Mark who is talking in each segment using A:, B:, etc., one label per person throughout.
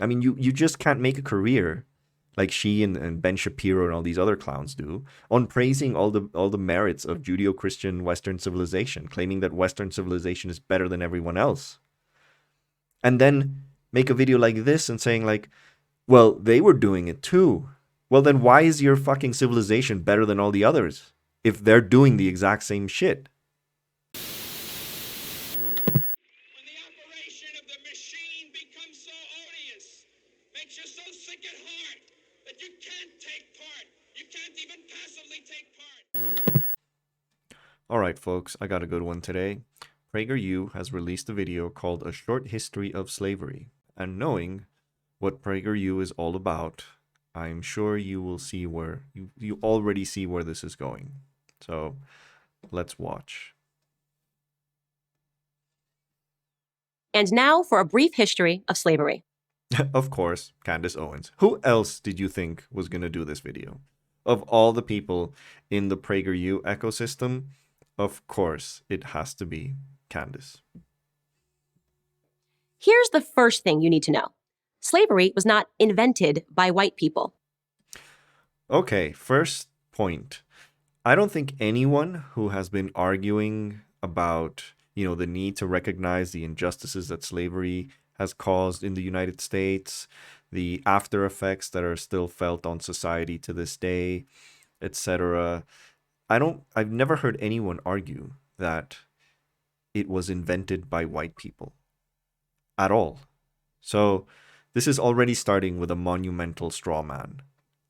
A: I mean, you just can't make a career like she and Ben Shapiro and all these other clowns do on praising all the merits of Judeo-Christian Western civilization, claiming that Western civilization is better than everyone else. And then make a video like this and saying like, well, they were doing it too. Well, then why is your fucking civilization better than all the others if they're doing the exact same shit?
B: When the operation of the machine becomes so odious, makes you so sick at heart that you can't take part. You can't even passively take part.
A: All right, folks, I got a good one today. PragerU has released a video called A Short History of Slavery. And knowing what PragerU is all about, I'm sure you will see where, you already see where this is going. So let's watch.
C: And now for a brief history of slavery.
A: Of course, Candice Owens. Who else did you think was going to do this video? Of all the people in the PragerU ecosystem, of course, it has to be Candice.
C: Here's the first thing you need to know. Slavery was not invented by white people.
A: Okay, first point. I don't think anyone who has been arguing about, the need to recognize the injustices that slavery has caused in the United States, the after effects that are still felt on society to this day, etc. I've never heard anyone argue that it was invented by white people at all. So this is already starting with a monumental straw man.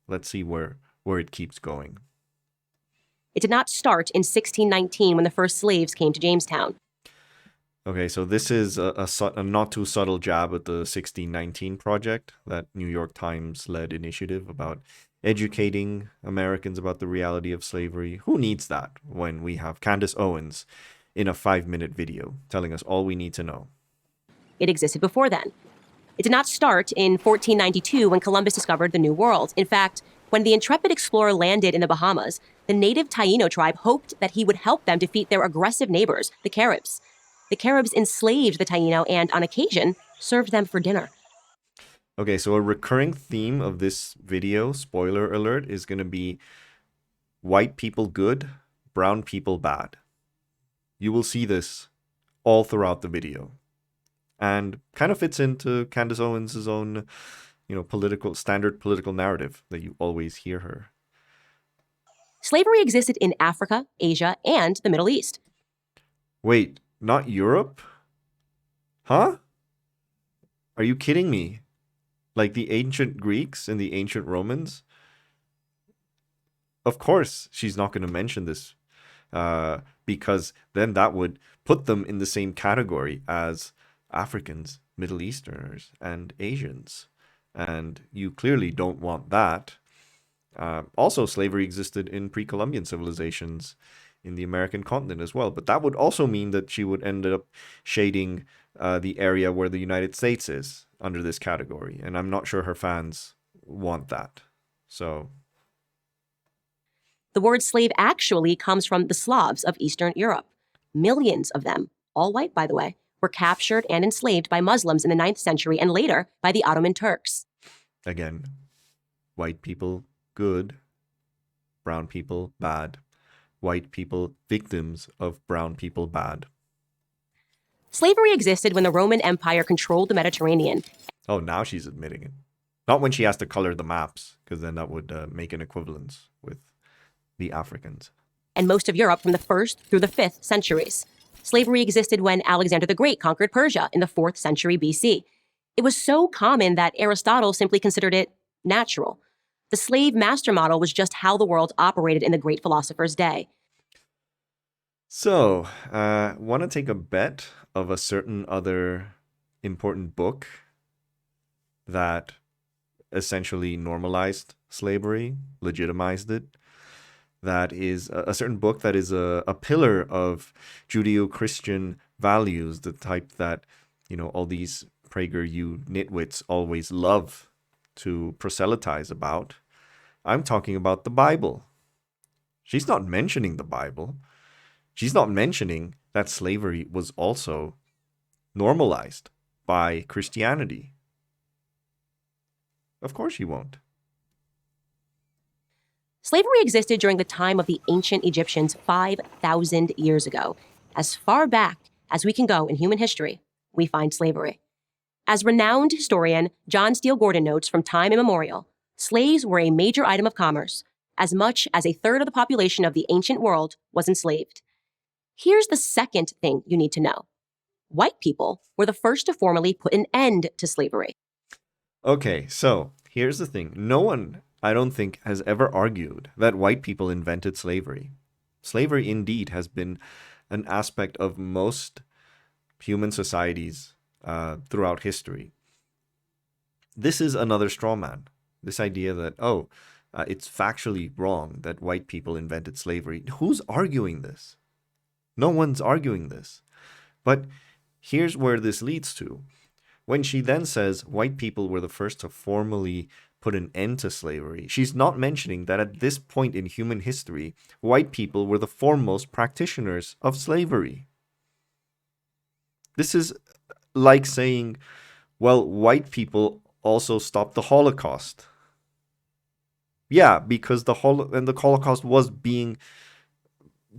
A: Let's see where it keeps going.
C: It did not start in 1619 when the first slaves came to Jamestown.
A: Okay, so this is a not too subtle jab at the 1619 Project, that New York Times-led initiative about educating Americans about the reality of slavery. Who needs that when we have Candice Owens in a 5-minute video telling us all we need to know?
C: It existed before then. It did not start in 1492 when Columbus discovered the New World. In fact, when the intrepid explorer landed in the Bahamas, the native Taino tribe hoped that he would help them defeat their aggressive neighbors, the Caribs. The Caribs enslaved the Taino and, on occasion, served them for dinner.
A: Okay, so a recurring theme of this video, spoiler alert, is going to be white people good, brown people bad. You will see this all throughout the video. And kind of fits into Candice Owens' own, standard political narrative that you always hear her.
C: Slavery existed in Africa, Asia, and the Middle East.
A: Wait, not Europe? Huh? Are you kidding me? Like the ancient Greeks and the ancient Romans? Of course, she's not going to mention this because then that would put them in the same category as Africans, Middle Easterners, and Asians. And you clearly don't want that. Also, slavery existed in pre-Columbian civilizations in the American continent as well. But that would also mean that she would end up shading the area where the United States is under this category. And I'm not sure her fans want that. So
C: The word slave actually comes from the Slavs of Eastern Europe. Millions of them, all white by the way, were captured and enslaved by Muslims in the 9th century and later by the Ottoman Turks.
A: Again, white people good, brown people bad. White people victims of brown people bad.
C: Slavery existed when the Roman Empire controlled the Mediterranean.
A: Oh, now she's admitting it. Not when she has to color the maps, because then that would make an equivalence with the Africans.
C: And most of Europe from the 1st through the 5th centuries. Slavery existed when Alexander the Great conquered Persia in the 4th century BC. It was so common that Aristotle simply considered it natural. The slave master model was just how the world operated in the great philosopher's day.
A: So, want to take a bet of a certain other important book that essentially normalized slavery, legitimized it? That is a certain book that is a pillar of Judeo-Christian values, the type that, all these PragerU nitwits always love to proselytize about. I'm talking about the Bible. She's not mentioning the Bible. She's not mentioning that slavery was also normalized by Christianity. Of course she won't.
C: Slavery existed during the time of the ancient Egyptians 5,000 years ago. As far back as we can go in human history, we find slavery. As renowned historian John Steele Gordon notes from time immemorial, slaves were a major item of commerce. As much as a third of the population of the ancient world was enslaved. Here's the second thing you need to know. White people were the first to formally put an end to slavery.
A: Okay, so here's the thing. No one, I don't think, has ever argued that white people invented slavery. Slavery indeed has been an aspect of most human societies throughout history. This is another straw man. This idea that, it's factually wrong that white people invented slavery. Who's arguing this? No one's arguing this. But here's where this leads to. When she then says white people were the first to formally put an end to slavery, she's not mentioning that at this point in human history, white people were the foremost practitioners of slavery. This is like saying, well, white people also stopped the Holocaust. Yeah, because the Holocaust was being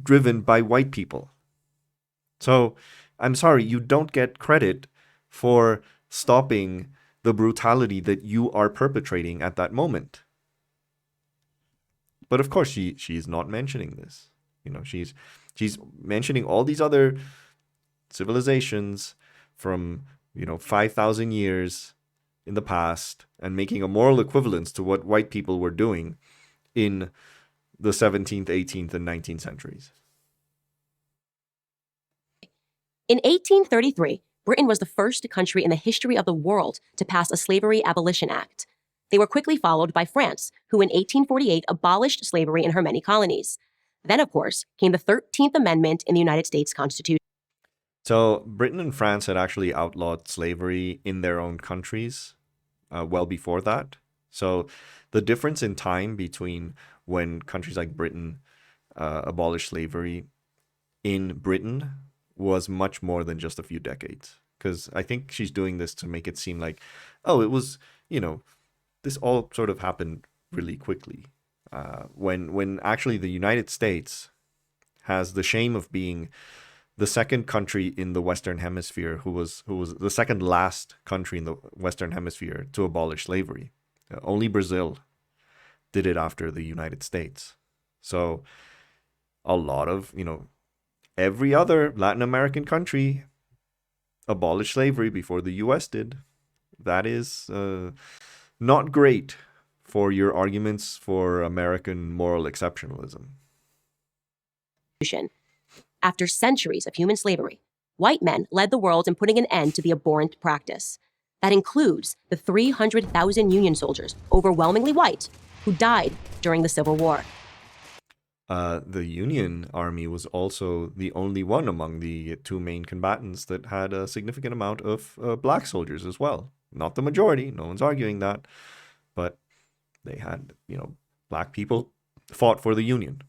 A: driven by white people. So, I'm sorry, you don't get credit for stopping the brutality that you are perpetrating at that moment. But of course, she's not mentioning this. She's mentioning all these other civilizations from 5,000 years in the past and making a moral equivalence to what white people were doing in the 17th, 18th, and 19th centuries.
C: In 1833, Britain was the first country in the history of the world to pass a Slavery Abolition Act. They were quickly followed by France, who in 1848 abolished slavery in her many colonies. Then, of course, came the 13th Amendment in the United States Constitution.
A: So Britain and France had actually outlawed slavery in their own countries well before that. So the difference in time between when countries like Britain abolished slavery in Britain was much more than just a few decades. Because I think she's doing this to make it seem like, it was, this all sort of happened really quickly. When actually the United States has the shame of being the second country in the Western Hemisphere who was the second last country in the Western Hemisphere to abolish slavery. Only Brazil did it after the United States. So a lot of, every other Latin American country abolished slavery before the US did. That is not great for your arguments for American moral exceptionalism.
C: After centuries of human slavery, white men led the world in putting an end to the abhorrent practice. That includes the 300,000 Union soldiers, overwhelmingly white, who died during the Civil War.
A: The Union Army was also the only one among the two main combatants that had a significant amount of black soldiers as well. Not the majority, no one's arguing that, but they had, black people fought for the Union.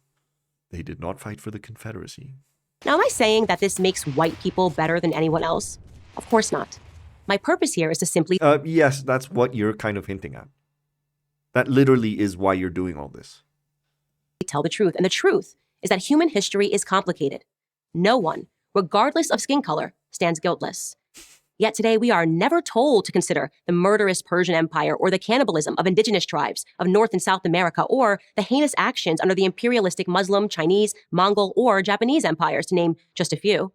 A: They did not fight for the Confederacy.
C: Now, am I saying that this makes white people better than anyone else? Of course not. My purpose here is to simply...
A: Yes, that's what you're kind of hinting at. That literally is why you're doing all this.
C: Tell the truth, and the truth is that human history is complicated. No one, regardless of skin color, stands guiltless. Yet today we are never told to consider the murderous Persian Empire or the cannibalism of indigenous tribes of North and South America or the heinous actions under the imperialistic Muslim, Chinese, Mongol, or Japanese empires, to name just a few.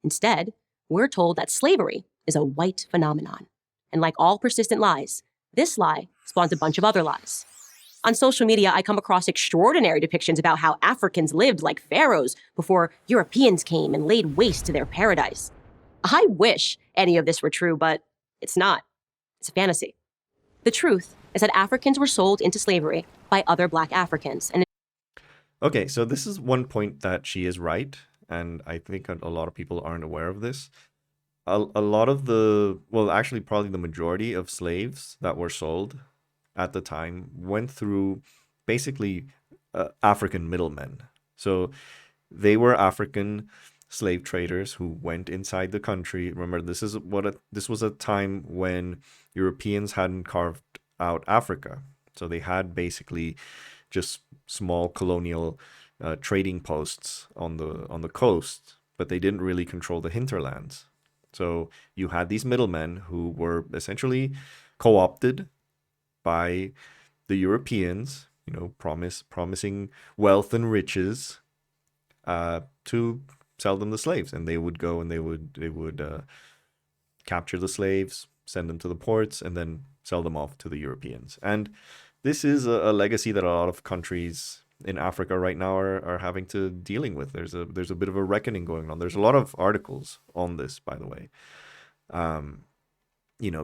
C: Instead, we're told that slavery is a white phenomenon. And like all persistent lies, this lie spawns a bunch of other lies. On social media, I come across extraordinary depictions about how Africans lived like pharaohs before Europeans came and laid waste to their paradise. I wish any of this were true, but it's not. It's a fantasy. The truth is that Africans were sold into slavery by other black Africans.
A: Okay, so this is one point that she is right, and I think a lot of people aren't aware of this. A lot of actually probably the majority of slaves that were sold at the time went through basically African middlemen. So they were African slave traders who went inside the country. Remember, this was a time when Europeans hadn't carved out Africa. So they had basically just small colonial trading posts on the coast, but they didn't really control the hinterlands. So you had these middlemen who were essentially co-opted by the Europeans, promising wealth and riches to sell them the slaves, and they would go and they would capture the slaves, send them to the ports, and then sell them off to the Europeans. And this is a legacy that a lot of countries in Africa right now are having to dealing with. There's a bit of a reckoning going on. There's a lot of articles on this, by the way,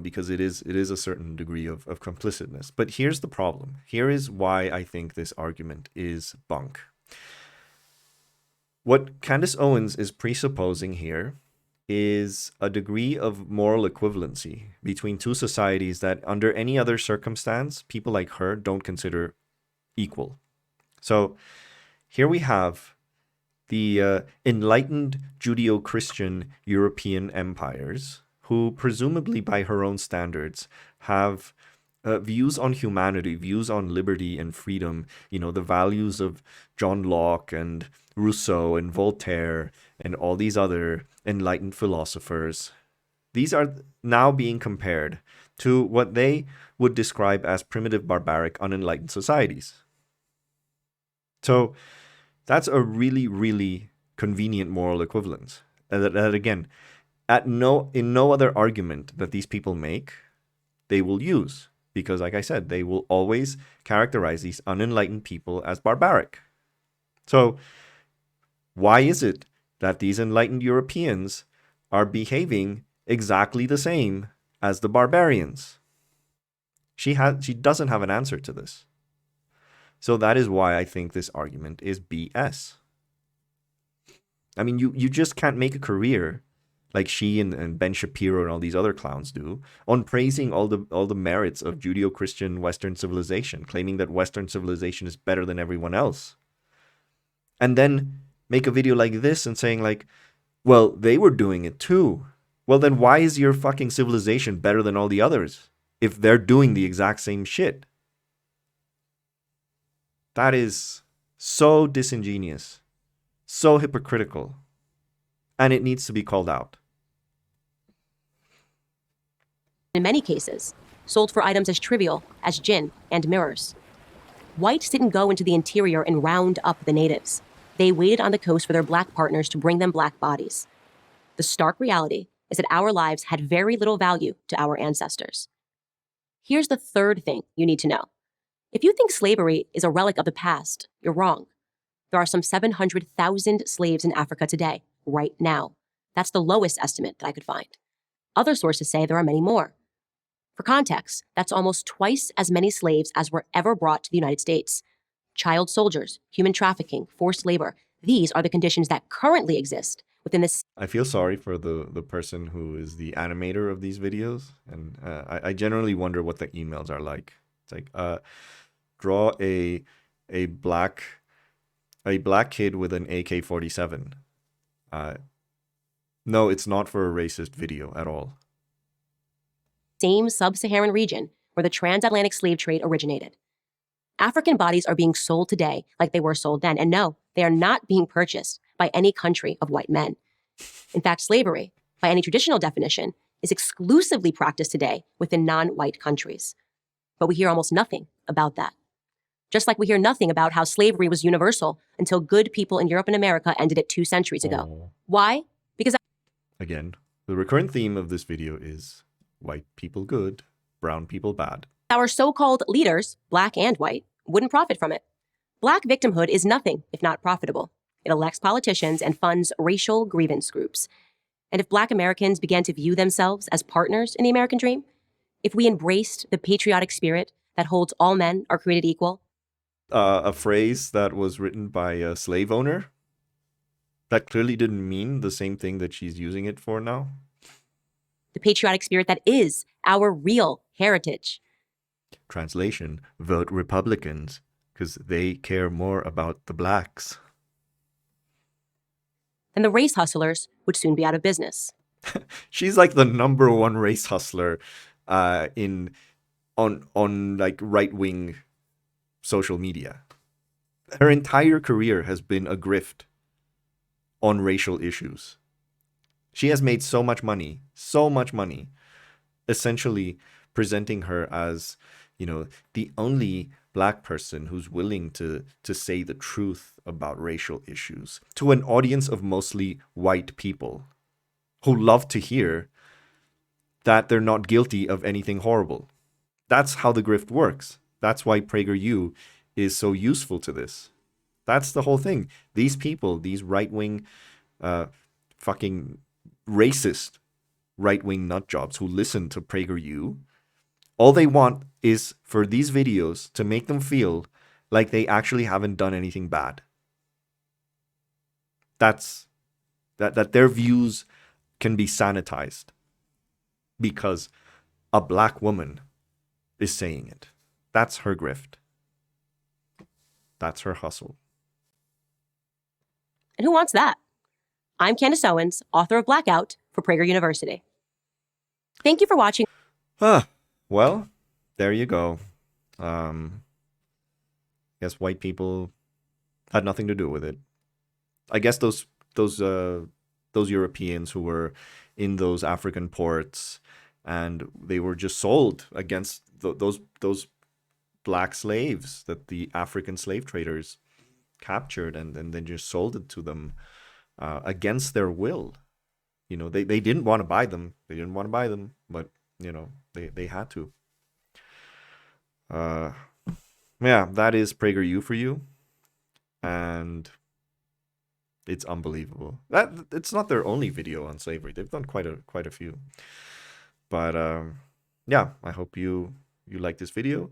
A: because it is a certain degree of complicitness. But here's the problem. Here is why I think this argument is bunk. What Candice Owens is presupposing here is a degree of moral equivalency between two societies that under any other circumstance, people like her don't consider equal. So here we have the enlightened Judeo-Christian European empires who presumably by her own standards have views on humanity, views on liberty and freedom, the values of John Locke and Rousseau and Voltaire and all these other enlightened philosophers. These are now being compared to what they would describe as primitive, barbaric, unenlightened societies. So that's a really, really convenient moral equivalence. That again, in no other argument that these people make, they will use. Because like I said, they will always characterize these unenlightened people as barbaric. So why is it that these enlightened Europeans are behaving exactly the same as the barbarians? She doesn't have an answer to this. So that is why I think this argument is BS. I mean, you just can't make a career like she and Ben Shapiro and all these other clowns do on praising all the merits of Judeo-Christian Western civilization, claiming that Western civilization is better than everyone else. And then make a video like this and saying like, well, they were doing it too. Well, then why is your fucking civilization better than all the others if they're doing the exact same shit? That is so disingenuous, so hypocritical, and it needs to be called out.
C: In many cases, sold for items as trivial as gin and mirrors. Whites didn't go into the interior and round up the natives. They waited on the coast for their black partners to bring them black bodies. The stark reality is that our lives had very little value to our ancestors. Here's the third thing you need to know. If you think slavery is a relic of the past, you're wrong. There are some 700,000 slaves in Africa today, right now. That's the lowest estimate that I could find. Other sources say there are many more. For context, that's almost twice as many slaves as were ever brought to the United States. Child soldiers, human trafficking, forced labor, these are the conditions that currently exist within this.
A: I feel sorry for the person who is the animator of these videos, and I generally wonder what the emails are like. It's like, draw a black kid with an AK-47. No, it's not for a racist video at all.
C: Same sub-Saharan region where the transatlantic slave trade originated. African bodies are being sold today like they were sold then, and no, they are not being purchased by any country of white men. In fact, slavery, by any traditional definition, is exclusively practiced today within non-white countries. But we hear almost nothing about that. Just like we hear nothing about how slavery was universal until good people in Europe and America ended it 2 centuries ago. Why? Because
A: again, the recurrent theme of this video is white people good, brown people bad.
C: Our so-called leaders, black and white, wouldn't profit from it. Black victimhood is nothing if not profitable. It elects politicians and funds racial grievance groups. And if black Americans began to view themselves as partners in the American dream, if we embraced the patriotic spirit that holds all men are created equal.
A: A phrase that was written by a slave owner that clearly didn't mean the same thing that she's using it for now.
C: The patriotic spirit that is our real heritage.
A: Translation, vote Republicans, because they care more about the blacks.
C: Then the race hustlers would soon be out of business.
A: She's like the #1 race hustler in on like right-wing social media. Her entire career has been a grift on racial issues. She has made so much money, essentially presenting her as, the only black person who's willing to say the truth about racial issues to an audience of mostly white people who love to hear that they're not guilty of anything horrible. That's how the grift works. That's why PragerU is so useful to this. That's the whole thing. These people, these right-wing, fucking racist right-wing nutjobs who listen to PragerU, all they want is for these videos to make them feel like they actually haven't done anything bad. That their views can be sanitized because a black woman is saying it. That's her grift. That's her hustle.
C: And who wants that? I'm Candice Owens, author of Blackout for Prager University. Thank you for watching.
A: Well, there you go. Guess white people had nothing to do with it. I guess those Europeans who were in those African ports and they were just sold against those black slaves that the African slave traders captured and then just sold it to them against their will. They didn't want to buy them. But they had to. Yeah, that is PragerU for you, and it's unbelievable. That it's not their only video on slavery. They've done quite a few. But yeah, I hope you like this video.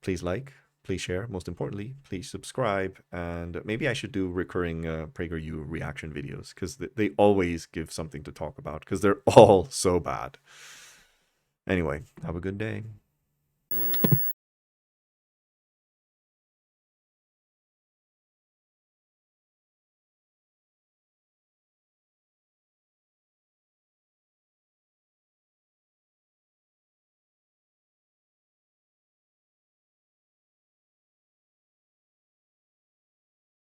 A: Please like, please share. Most importantly, please subscribe. And maybe I should do recurring PragerU reaction videos because they always give something to talk about because they're all so bad. Anyway, have a good day.